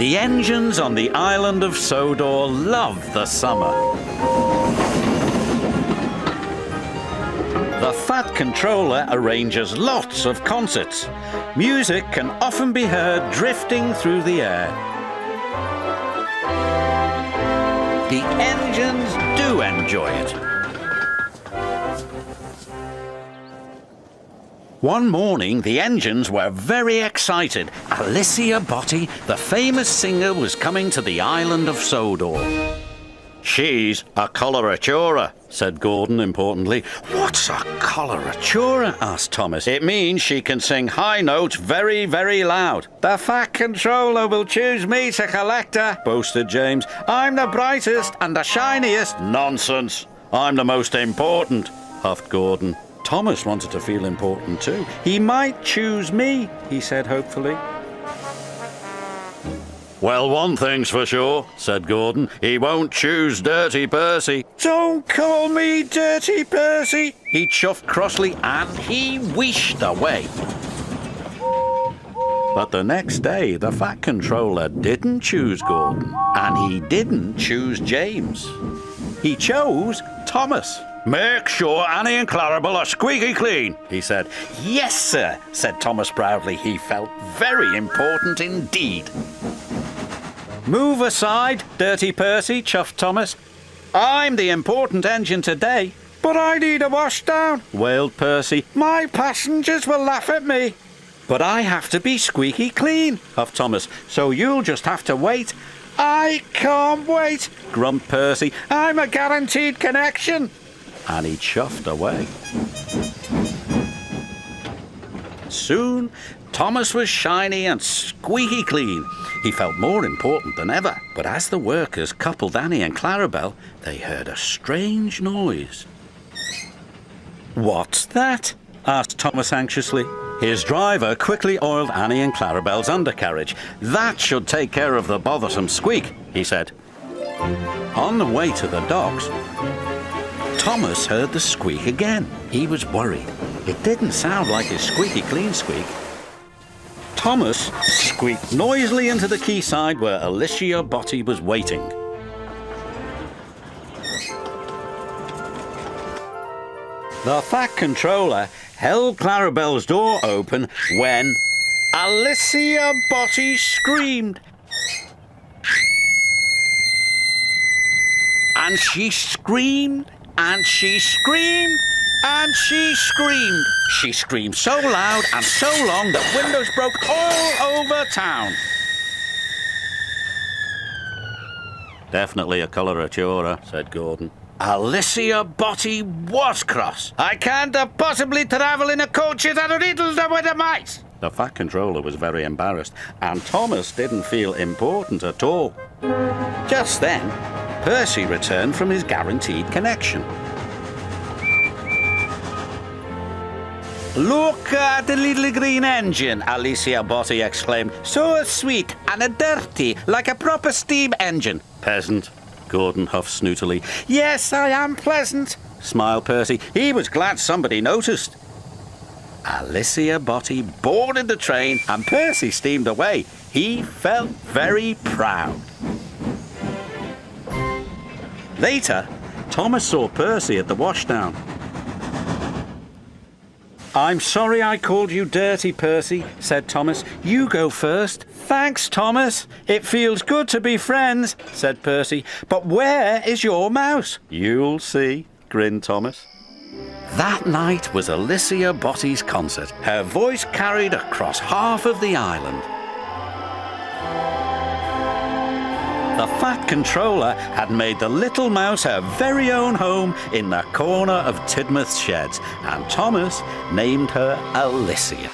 The engines on the island of Sodor love the summer. The Fat Controller arranges lots of concerts. Music can often be heard drifting through the air. The engines do enjoy it. One morning, the engines were very excited. Allicia Botti, the famous singer, was coming to the island of Sodor. She's a coloratura, said Gordon importantly. What's a coloratura? Asked Thomas. It means she can sing high notes very, very loud. The Fat Controller will choose me to collect her, boasted James. I'm the brightest and the shiniest. Nonsense. I'm the most important, huffed Gordon. Thomas wanted to feel important too. He might choose me, he said hopefully. Well, one thing's for sure, said Gordon. He won't choose Dirty Percy. Don't call me Dirty Percy, he chuffed crossly, and he wheeshed away. But the next day, the Fat Controller didn't choose Gordon, and he didn't choose James. He chose Thomas. Make sure Annie and Clarabel are squeaky clean, he said. Yes, sir, said Thomas proudly. He felt very important indeed. Move aside, Dirty Percy, chuffed Thomas. I'm the important engine today. But I need a washdown, wailed Percy. My passengers will laugh at me. But I have to be squeaky clean, huffed Thomas, so you'll just have to wait. I can't wait, grumped Percy. I'm a guaranteed connection. And he chuffed away. Soon, Thomas was shiny and squeaky clean. He felt more important than ever. But as the workers coupled Annie and Clarabel, they heard a strange noise. What's that? Asked Thomas anxiously. His driver quickly oiled Annie and Clarabel's undercarriage. That should take care of the bothersome squeak, he said. On the way to the docks, Thomas heard the squeak again. He was worried. It didn't sound like his squeaky clean squeak. Thomas squeaked noisily into the quayside where Allicia Botti was waiting. The Fat Controller held Clarabel's door open when Allicia Botti screamed. And she screamed. And she screamed, and she screamed. She screamed so loud and so long that windows broke all over town. Definitely a coloratura, said Gordon. Allicia Botti was cross. I can't possibly travel in a coach that riddled with the mice. The Fat Controller was very embarrassed, and Thomas didn't feel important at all. Just then, Percy returned from his guaranteed connection. Look at the little green engine, Allicia Botti exclaimed. So sweet and dirty, like a proper steam engine. Peasant, Gordon huffed snootily. Yes, I am pleasant, smiled Percy. He was glad somebody noticed. Allicia Botti boarded the train and Percy steamed away. He felt very proud. Later, Thomas saw Percy at the washdown. I'm sorry I called you Dirty Percy, said Thomas. You go first. Thanks, Thomas. It feels good to be friends, said Percy. But where is your mouse? You'll see, grinned Thomas. That night was Allicia Botti's concert. Her voice carried across half of the island. The Fat Controller had made the little mouse her very own home in the corner of Tidmouth's sheds, and Thomas named her Allicia.